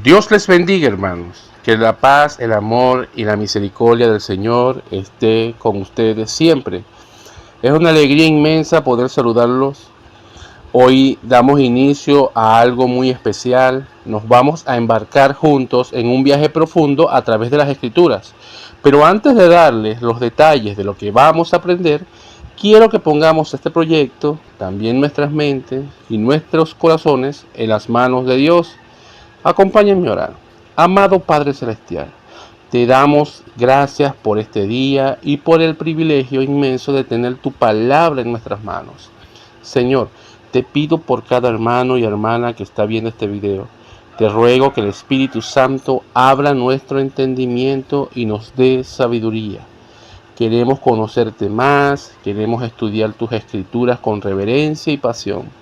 Dios les bendiga, hermanos. Que la paz, el amor y la misericordia del Señor esté con ustedes siempre. Es una alegría inmensa poder saludarlos. Hoy damos inicio a algo muy especial. Nos vamos a embarcar juntos en un viaje profundo a través de las Escrituras. Pero antes de darles los detalles de lo que vamos a aprender, quiero que pongamos este proyecto, también nuestras mentes y nuestros corazones, en las manos de Dios. Acompáñenme a orar. Amado Padre Celestial, te damos gracias por este día y por el privilegio inmenso de tener tu palabra en nuestras manos. Señor, te pido por cada hermano y hermana que está viendo este video. Te ruego que el Espíritu Santo abra nuestro entendimiento y nos dé sabiduría. Queremos conocerte más, queremos estudiar tus escrituras con reverencia y pasión.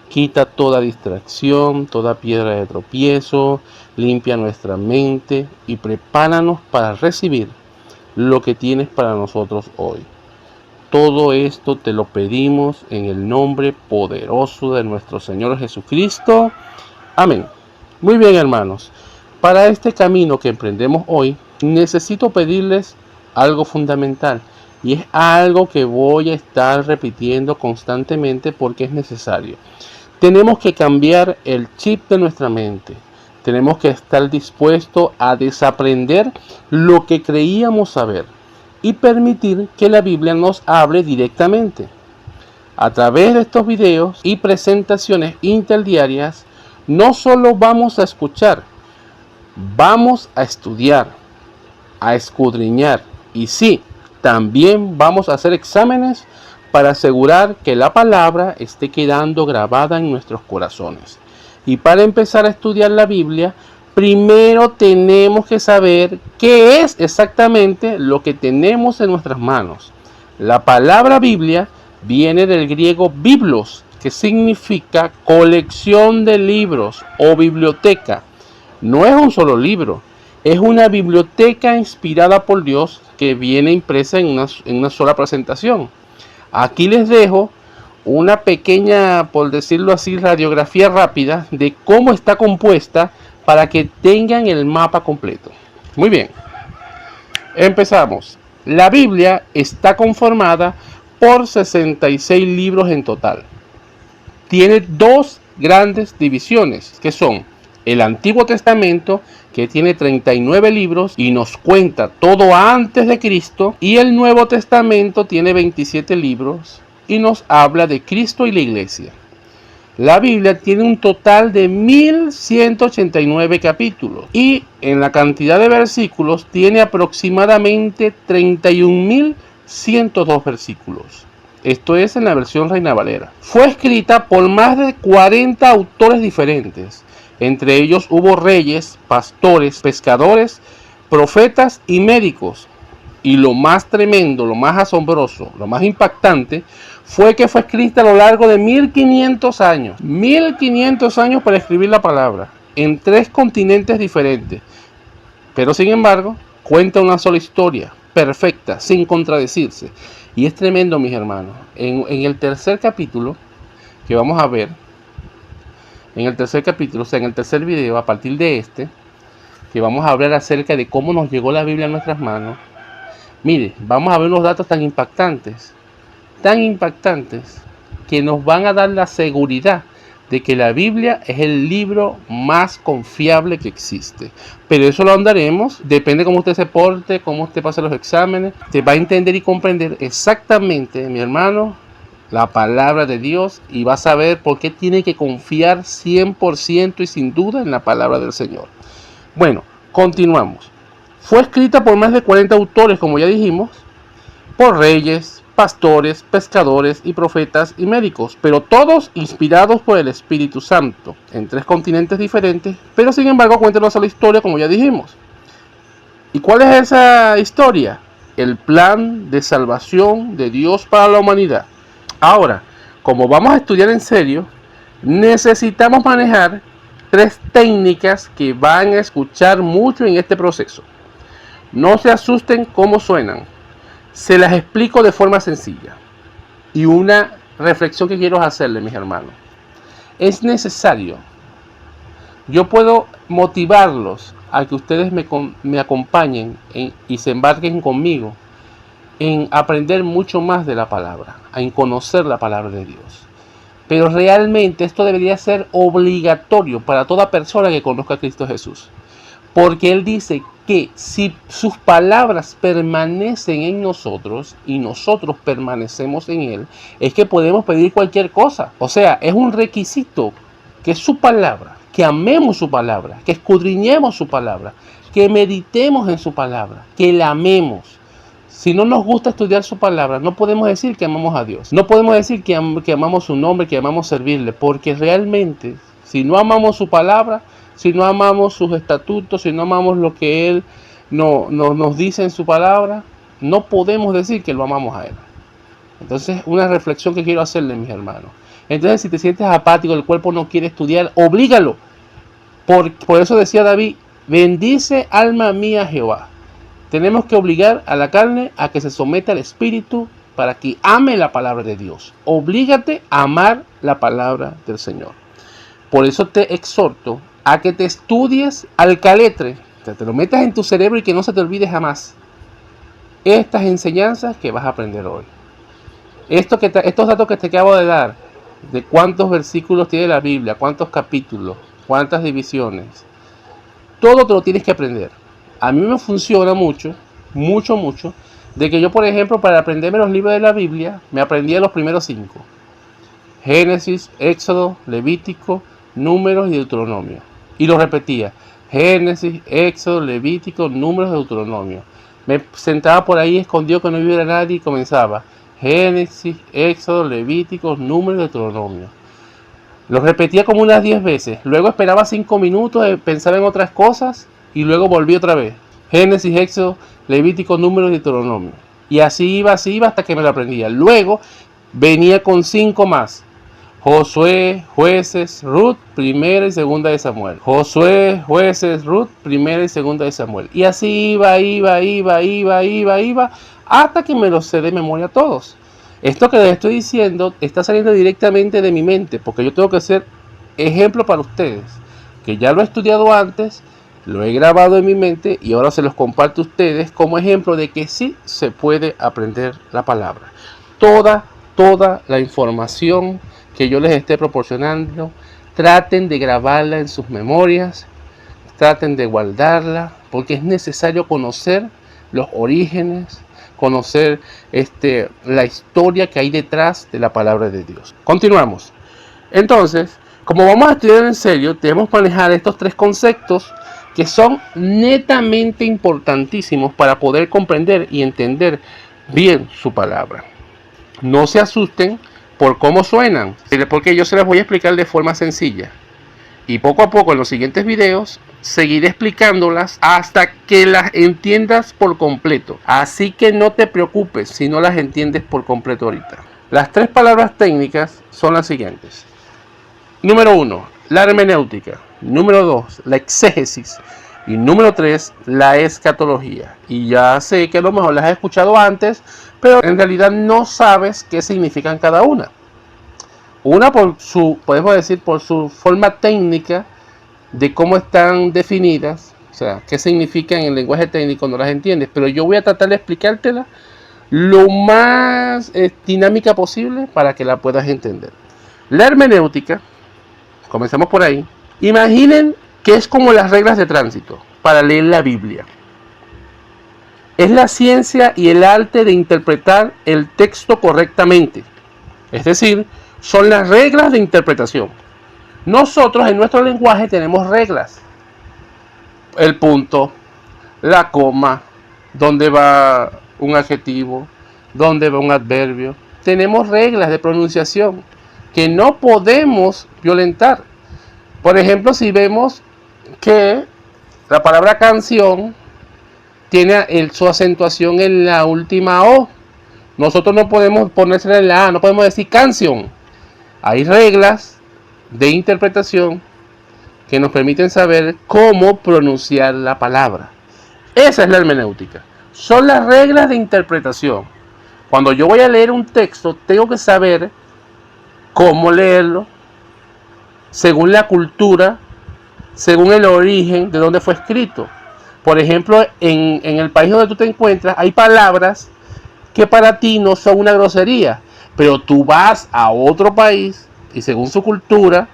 Quita toda distracción, toda piedra de tropiezo, limpia nuestra mente y prepáranos para recibir lo que tienes para nosotros hoy. Todo esto te lo pedimos en el nombre poderoso de nuestro Señor Jesucristo. Amén. Muy bien, hermanos. Para este camino que emprendemos hoy, necesito pedirles algo fundamental. Y es algo que voy a estar repitiendo constantemente porque es necesario. Tenemos que cambiar el chip de nuestra mente. Tenemos que estar dispuestos a desaprender lo que creíamos saber y permitir que la Biblia nos hable directamente. A través de estos videos y presentaciones interdiarias, no solo vamos a escuchar, vamos a estudiar, a escudriñar y sí, también vamos a hacer exámenes para asegurar que la palabra esté quedando grabada en nuestros corazones. Y para empezar a estudiar la Biblia, primero tenemos que saber qué es exactamente lo que tenemos en nuestras manos. La palabra Biblia viene del griego biblos, que significa colección de libros o biblioteca. No es un solo libro, es una biblioteca inspirada por Dios que viene impresa en una sola presentación. Aquí les dejo una pequeña, por decirlo así, radiografía rápida de cómo está compuesta para que tengan el mapa completo. Muy bien, empezamos. La Biblia está conformada por 66 libros en total. Tiene dos grandes divisiones que son el Antiguo Testamento, que tiene 39 libros y nos cuenta todo antes de Cristo, y el Nuevo Testamento tiene 27 libros y nos habla de Cristo y la Iglesia. La Biblia tiene un total de 1189 capítulos y en la cantidad de versículos tiene aproximadamente 31.102 versículos. Esto es en la versión Reina Valera. Fue escrita por más de 40 autores diferentes. Entre ellos hubo reyes, pastores, pescadores, profetas y médicos. Y lo más tremendo, lo más asombroso, lo más impactante fue que fue escrita a lo largo de 1500 años. 1500 años para escribir la palabra en 3 continentes diferentes. Pero sin embargo, cuenta una sola historia, perfecta, sin contradecirse. Y es tremendo, mis hermanos. En el tercer capítulo que vamos a ver, en el tercer capítulo, o sea, en el tercer video, a partir de este, que vamos a hablar acerca de cómo nos llegó la Biblia a nuestras manos. Mire, vamos a ver unos datos tan impactantes, que nos van a dar la seguridad de que la Biblia es el libro más confiable que existe. Pero eso lo andaremos, depende cómo usted se porte, cómo usted pase los exámenes. Usted va a entender y comprender exactamente, mi hermano, la palabra de Dios y va a saber por qué tiene que confiar 100% y sin duda en la palabra del Señor. Bueno, continuamos. Fue escrita por más de 40 autores, como ya dijimos, por reyes, pastores, pescadores y profetas y médicos, pero todos inspirados por el Espíritu Santo, en 3 continentes diferentes, pero sin embargo cuentan una sola historia, como ya dijimos. ¿Y cuál es esa historia? El plan de salvación de Dios para la humanidad. Ahora, como vamos a estudiar en serio, necesitamos manejar 3 técnicas que van a escuchar mucho en este proceso. No se asusten cómo suenan. Se las explico de forma sencilla. Y una reflexión que quiero hacerle, mis hermanos. Es necesario yo puedo motivarlos a que ustedes me acompañen y se embarquen conmigo en aprender mucho más de la palabra, en conocer la palabra de Dios. Pero realmente esto debería ser obligatorio para toda persona que conozca a Cristo Jesús. Porque Él dice que si sus palabras permanecen en nosotros y nosotros permanecemos en Él, es que podemos pedir cualquier cosa. O sea, es un requisito que su palabra, que amemos su palabra, que escudriñemos su palabra, que meditemos en su palabra, que la amemos. Si no nos gusta estudiar su palabra, no podemos decir que amamos a Dios. No podemos decir que amamos su nombre, que amamos servirle, porque realmente, si no amamos su palabra, si no amamos sus estatutos, si no amamos lo que Él nos dice en su palabra, no podemos decir que lo amamos a Él. Entonces, una reflexión que quiero hacerle, mis hermanos. Entonces, si te sientes apático, el cuerpo no quiere estudiar, oblígalo. Por eso decía David, bendice alma mía Jehová. Tenemos que obligar a la carne a que se someta al espíritu para que ame la palabra de Dios. Oblígate a amar la palabra del Señor. Por eso te exhorto a que te estudies al caletre, que te lo metas en tu cerebro y que no se te olvide jamás estas enseñanzas que vas a aprender hoy. Estos datos que te acabo de dar, de cuántos versículos tiene la Biblia, cuántos capítulos, cuántas divisiones, todo te lo tienes que aprender. A mí me funciona mucho, de que yo, por ejemplo, para aprenderme los libros de la Biblia, me aprendía los primeros 5. Génesis, Éxodo, Levítico, Números y Deuteronomio. Y lo repetía. Génesis, Éxodo, Levítico, Números y Deuteronomio. Me sentaba por ahí escondido que no hubiera nadie y comenzaba. Génesis, Éxodo, Levítico, Números y Deuteronomio. Lo repetía como unas 10 veces. Luego esperaba 5 minutos, pensaba en otras cosas y luego volví otra vez. Génesis, Éxodo, Levítico, Números y Deuteronomio. Y así iba hasta que me lo aprendía. Luego venía con 5 más. Josué, Jueces, Ruth, Primera y Segunda de Samuel. Josué, Jueces, Ruth, Primera y Segunda de Samuel. Y así iba, hasta que me los sé de memoria todos. Esto que les estoy diciendo está saliendo directamente de mi mente, porque yo tengo que ser ejemplo para ustedes, que ya lo he estudiado antes, lo he grabado en mi mente y ahora se los comparto a ustedes como ejemplo de que sí se puede aprender la palabra. Toda la información que yo les esté proporcionando, traten de grabarla en sus memorias, traten de guardarla, porque es necesario conocer los orígenes, conocer la historia que hay detrás de la palabra de Dios. Continuamos. Entonces, como vamos a estudiar en serio, debemos manejar estos 3 conceptos que son netamente importantísimos para poder comprender y entender bien su palabra. No se asusten por cómo suenan, porque yo se las voy a explicar de forma sencilla. Y poco a poco en los siguientes videos seguiré explicándolas hasta que las entiendas por completo. Así que no te preocupes si no las entiendes por completo ahorita. Las 3 palabras técnicas son las siguientes. Número 1, la hermenéutica. Número 2, la exégesis. Y número 3, la escatología. Y ya sé que a lo mejor las has escuchado antes, pero en realidad no sabes qué significan cada una. Una podemos decir, por su forma técnica de cómo están definidas, o sea, qué significan en el lenguaje técnico, no las entiendes, pero yo voy a tratar de explicártela lo más dinámica posible para que la puedas entender. La hermenéutica, comenzamos por ahí. Imaginen que es como las reglas de tránsito para leer la Biblia. Es la ciencia y el arte de interpretar el texto correctamente. Es decir, son las reglas de interpretación. Nosotros en nuestro lenguaje tenemos reglas. El punto, la coma, dónde va un adjetivo, dónde va un adverbio. Tenemos reglas de pronunciación que no podemos violentar. Por ejemplo, si vemos que la palabra canción tiene su acentuación en la última O, nosotros no podemos ponérsela en la A, no podemos decir canción. Hay reglas de interpretación que nos permiten saber cómo pronunciar la palabra. Esa es la hermenéutica. Son las reglas de interpretación. Cuando yo voy a leer un texto, tengo que saber cómo leerlo según la cultura según el origen de donde fue escrito. Por ejemplo, en el país donde tú te encuentras, hay palabras que para ti no son una grosería, pero tú vas a otro país y según su cultura,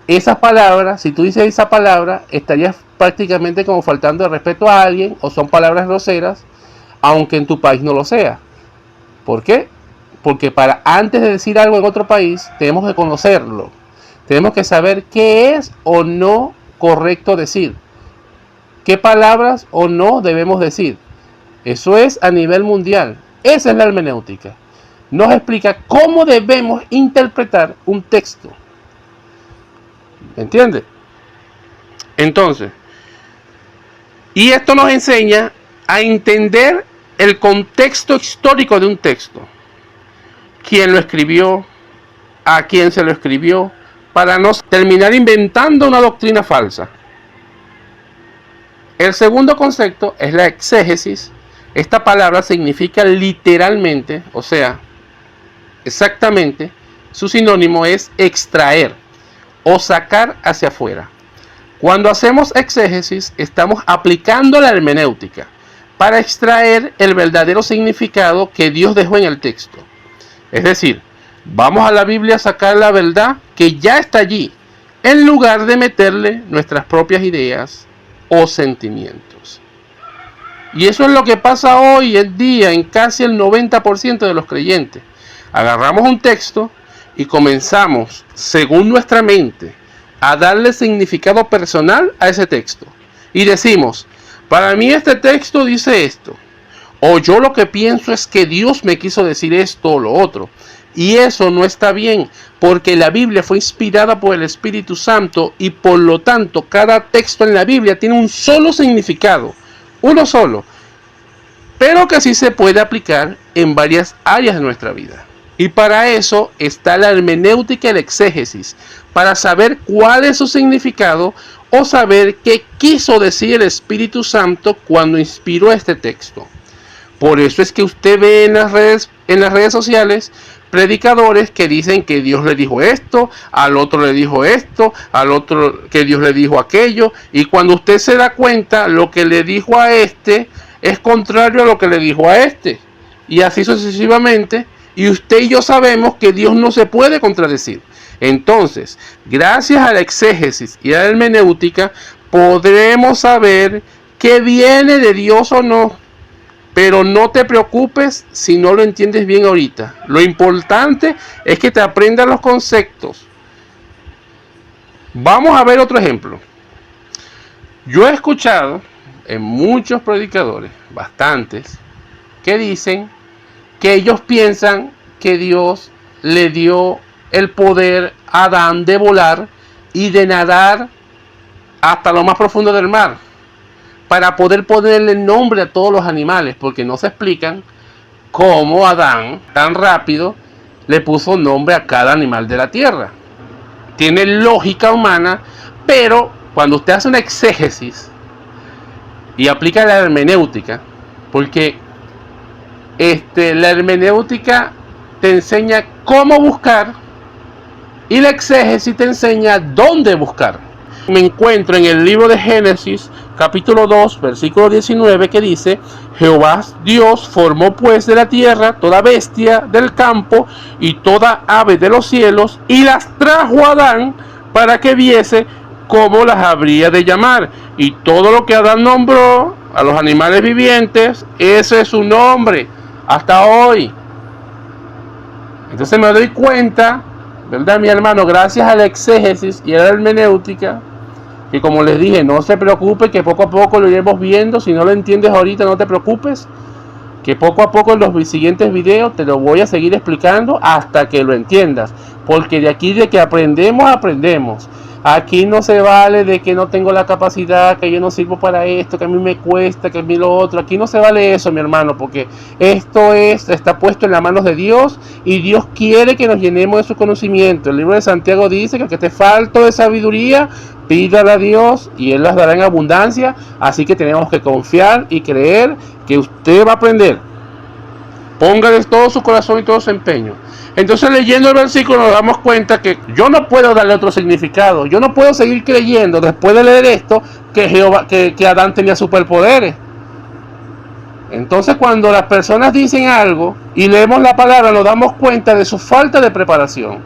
esas palabras, si tú dices esa palabra, estarías prácticamente como faltando de respeto a alguien, o son palabras groseras, aunque en tu país no lo sea. ¿Por qué? Porque para antes de decir algo en otro país, tenemos que conocerlo. Tenemos que saber qué es o no correcto decir. ¿Qué palabras o no debemos decir? Eso es a nivel mundial. Esa es la hermenéutica. Nos explica cómo debemos interpretar un texto. ¿Me entiendes? Entonces, y esto nos enseña a entender el contexto histórico de un texto. ¿Quién lo escribió? ¿A quién se lo escribió? Para no terminar inventando una doctrina falsa. El segundo concepto es la exégesis. Esta palabra significa literalmente, o sea, exactamente, su sinónimo es extraer o sacar hacia afuera. Cuando hacemos exégesis, estamos aplicando la hermenéutica para extraer el verdadero significado que Dios dejó en el texto. Es decir, vamos a la Biblia a sacar la verdad que ya está allí, en lugar de meterle nuestras propias ideas o sentimientos. Y eso es lo que pasa hoy en día en casi el 90% de los creyentes. Agarramos un texto y comenzamos, según nuestra mente, a darle significado personal a ese texto. Y decimos, para mí este texto dice esto. O yo lo que pienso es que Dios me quiso decir esto o lo otro. Y eso no está bien, porque la Biblia fue inspirada por el Espíritu Santo y por lo tanto cada texto en la Biblia tiene un solo significado, uno solo, pero que sí se puede aplicar en varias áreas de nuestra vida. Y para eso está la hermenéutica y el exégesis, para saber cuál es su significado o saber qué quiso decir el Espíritu Santo cuando inspiró este texto. Por eso es que usted ve en las redes sociales predicadores que dicen que Dios le dijo esto, al otro le dijo esto, al otro que Dios le dijo aquello, y cuando usted se da cuenta, lo que le dijo a este es contrario a lo que le dijo a este, y así sucesivamente, y usted y yo sabemos que Dios no se puede contradecir. Entonces, gracias a la exégesis y a la hermenéutica, podremos saber qué viene de Dios o no. Pero no te preocupes si no lo entiendes bien ahorita. Lo importante es que te aprendas los conceptos. Vamos a ver otro ejemplo. Yo he escuchado en muchos predicadores, bastantes, que dicen que ellos piensan que Dios le dio el poder a Adán de volar y de nadar hasta lo más profundo del mar, para poder ponerle nombre a todos los animales, porque no se explican cómo Adán tan rápido le puso nombre a cada animal de la tierra. Tiene lógica humana, pero cuando usted hace una exégesis y aplica la hermenéutica, porque la hermenéutica te enseña cómo buscar y la exégesis te enseña dónde buscar. Me encuentro en el libro de Génesis, capítulo 2, versículo 19, que dice: Jehová Dios formó pues de la tierra toda bestia del campo y toda ave de los cielos, y las trajo a Adán para que viese cómo las habría de llamar. Y todo lo que Adán nombró a los animales vivientes, ese es su nombre hasta hoy. Entonces me doy cuenta, ¿verdad, mi hermano? Gracias a la exégesis y a la hermenéutica, que como les dije, no se preocupe, que poco a poco lo iremos viendo. Si no lo entiendes ahorita, no te preocupes, que poco a poco en los siguientes videos te lo voy a seguir explicando hasta que lo entiendas, porque de aquí de que aprendemos. Aquí no se vale de que no tengo la capacidad, que yo no sirvo para esto, que a mí me cuesta, que a mí lo otro. Aquí no se vale eso, mi hermano, porque esto está puesto en las manos de Dios y Dios quiere que nos llenemos de su conocimiento. El libro de Santiago dice que el que esté falto de sabiduría, pídale a Dios y Él las dará en abundancia. Así que tenemos que confiar y creer que usted va a aprender. Póngale todo su corazón y todo su empeño. Entonces, leyendo el versículo nos damos cuenta que yo no puedo darle otro significado. Yo no puedo seguir creyendo después de leer esto que Adán tenía superpoderes. Entonces, cuando las personas dicen algo y leemos la palabra, nos damos cuenta de su falta de preparación,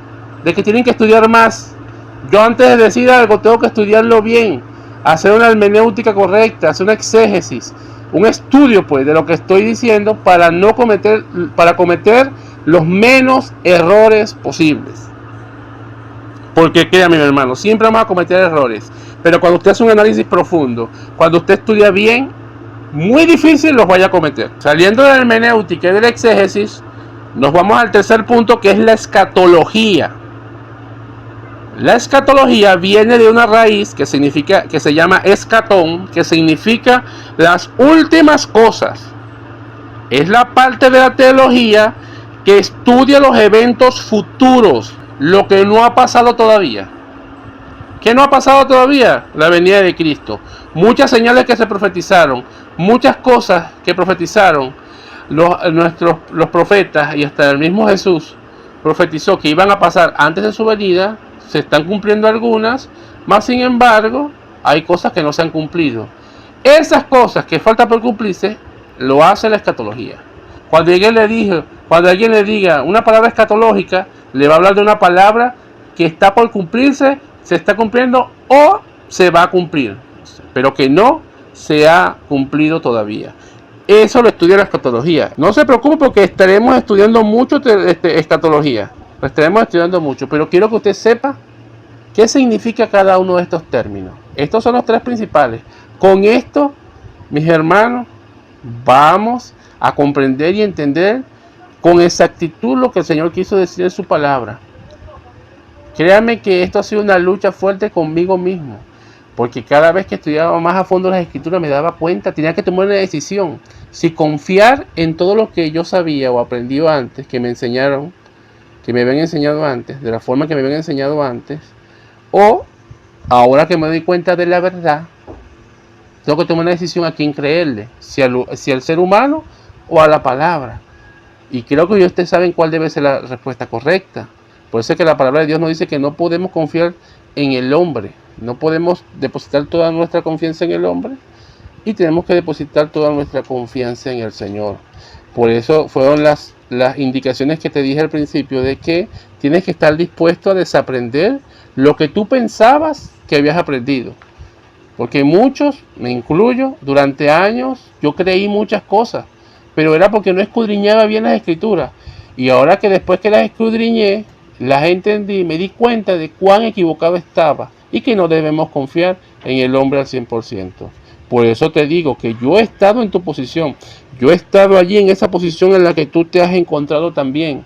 de que tienen que estudiar más. Yo, antes de decir algo, tengo que estudiarlo bien, hacer una hermenéutica correcta, hacer una exégesis, un estudio pues de lo que estoy diciendo para cometer los menos errores posibles. Porque créame, mi hermano, siempre vamos a cometer errores, pero cuando usted hace un análisis profundo, cuando usted estudia bien, muy difícil los vaya a cometer. Saliendo de la hermenéutica y de la exégesis, nos vamos al tercer punto, que es la escatología. La escatología viene de una raíz que se llama escatón, que significa las últimas cosas. Es la parte de la teología que estudia los eventos futuros, lo que no ha pasado todavía. ¿Qué no ha pasado todavía? La venida de Cristo. Muchas señales que se profetizaron, muchas cosas que profetizaron los profetas, y hasta el mismo Jesús profetizó que iban a pasar antes de su venida. Se están cumpliendo algunas, más sin embargo, hay cosas que no se han cumplido. Esas cosas que faltan por cumplirse, lo hace la escatología. Cuando alguien le diga una palabra escatológica, le va a hablar de una palabra que está por cumplirse, se está cumpliendo o se va a cumplir, pero que no se ha cumplido todavía. Eso lo estudia la escatología. No se preocupe porque estaremos estudiando mucho escatología. Lo estaremos estudiando mucho, pero quiero que usted sepa qué significa cada uno de estos términos. Estos son los tres principales. Con esto, mis hermanos, vamos a comprender y entender con exactitud lo que el Señor quiso decir en su palabra. Créanme que esto ha sido una lucha fuerte conmigo mismo, porque cada vez que estudiaba más a fondo las escrituras me daba cuenta, tenía que tomar una decisión, si confiar en todo lo que yo sabía o aprendí antes, que me enseñaron, que me habían enseñado antes, de la forma que me habían enseñado antes, o ahora que me doy cuenta de la verdad, tengo que tomar una decisión a quién creerle, si al ser humano o a la palabra. Y creo que ustedes saben cuál debe ser la respuesta correcta. Por eso es que la palabra de Dios nos dice que no podemos confiar en el hombre, no podemos depositar toda nuestra confianza en el hombre, y tenemos que depositar toda nuestra confianza en el Señor. Por eso fueron las indicaciones que te dije al principio, de que tienes que estar dispuesto a desaprender lo que tú pensabas que habías aprendido. Porque muchos, me incluyo, durante años yo creí muchas cosas, pero era porque no escudriñaba bien las escrituras. Y ahora que después que las escudriñé, las entendí, me di cuenta de cuán equivocado estaba y que no debemos confiar en el hombre al 100%. Por eso te digo que yo he estado en tu posición, yo he estado allí en esa posición en la que tú te has encontrado también.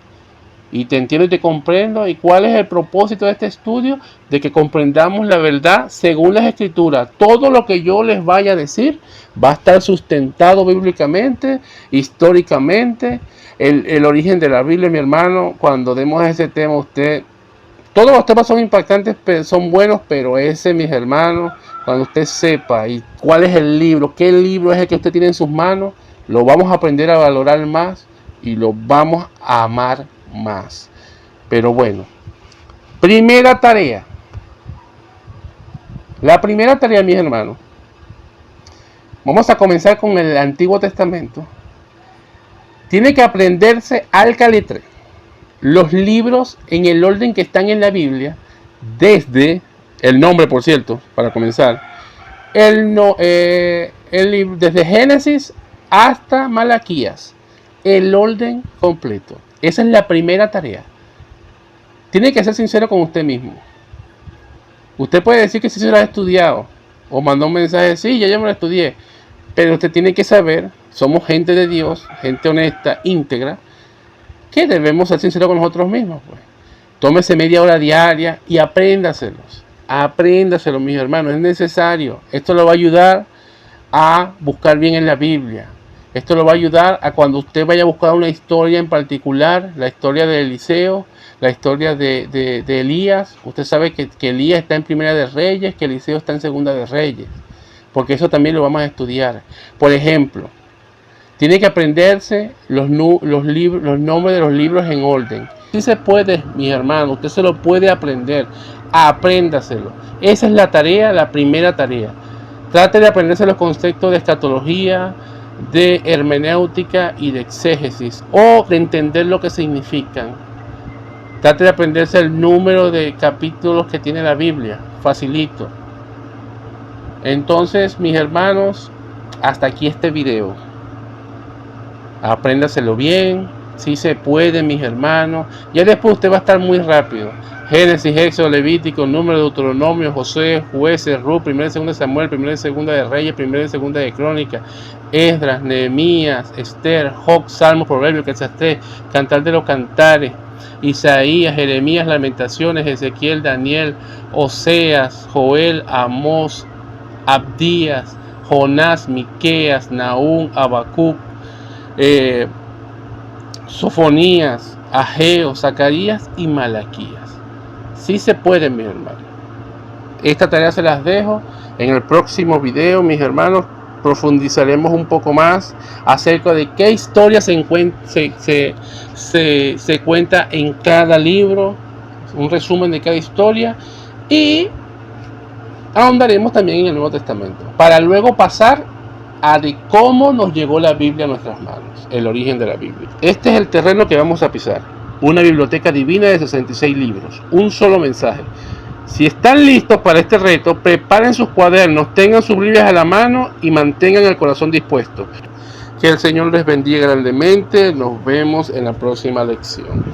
Y te entiendo y te comprendo. ¿Y cuál es el propósito de este estudio? De que comprendamos la verdad según las escrituras. Todo lo que yo les vaya a decir va a estar sustentado bíblicamente, históricamente. El origen de la Biblia, mi hermano, cuando demos ese tema, todos los temas son impactantes, son buenos, pero ese, mis hermanos, cuando usted sepa y cuál es el libro, qué libro es el que usted tiene en sus manos, lo vamos a aprender a valorar más y lo vamos a amar más. Pero bueno, primera tarea. La primera tarea, mis hermanos, vamos a comenzar con el Antiguo Testamento. Tiene que aprenderse al calitre los libros en el orden que están en la Biblia, desde el nombre, por cierto, para comenzar, desde Génesis hasta Malaquías, el orden completo. Esa es la primera tarea. Tiene que ser sincero con usted mismo. Usted puede decir que sí se lo ha estudiado, o mandó un mensaje, sí, ya yo me lo estudié, pero usted tiene que saber, somos gente de Dios, gente honesta, íntegra, que debemos ser sinceros con nosotros mismos. Pues. Tómese media hora diaria y apréndaselos. Apréndaselos, mis hermanos, es necesario. Esto lo va a ayudar a buscar bien en la Biblia. Esto lo va a ayudar a cuando usted vaya a buscar una historia en particular, la historia de Eliseo, la historia de Elías. Usted sabe que Elías está en Primera de Reyes, que Eliseo está en Segunda de Reyes, porque eso también lo vamos a estudiar. Por ejemplo, Tiene que aprenderse los nombres de los libros en orden. Si se puede, mis hermanos, usted se lo puede aprender. Apréndaselo. Esa es la tarea, la primera tarea. Trate de aprenderse los conceptos de escatología, de hermenéutica y de exégesis, o de entender lo que significan. Trate de aprenderse el número de capítulos que tiene la Biblia. Facilito. Entonces, mis hermanos, hasta aquí este video. Apréndaselo bien. Si se puede, mis hermanos. Ya después usted va a estar muy rápido. Génesis, Éxodo, Levítico, Número, Deuteronomio, José, Jueces, Ruth, 1 y 2 Samuel, 1 y 2 de Reyes, 1 y 2 de Crónicas, Esdras, Nehemías, Esther, Job, Salmos, Proverbios, Eclesiastés, Cantar de los Cantares, Isaías, Jeremías, Lamentaciones, Ezequiel, Daniel, Oseas, Joel, Amós, Abdías, Jonás, Miqueas, Nahum, Habacuc, Sofonías, Ageo, Zacarías y Malaquías. Sí se puede, mis hermanos. Esta tarea se las dejo. En el próximo video, mis hermanos, profundizaremos un poco más acerca de qué historia se cuenta en cada libro, un resumen de cada historia, y ahondaremos también en el Nuevo Testamento, para luego pasar a de cómo nos llegó la Biblia a nuestras manos, el origen de la Biblia. Este es el terreno que vamos a pisar. Una biblioteca divina de 66 libros, un solo mensaje. Si están listos para este reto, preparen sus cuadernos, tengan sus Biblias a la mano y mantengan el corazón dispuesto. Que el Señor les bendiga grandemente. Nos vemos en la próxima lección.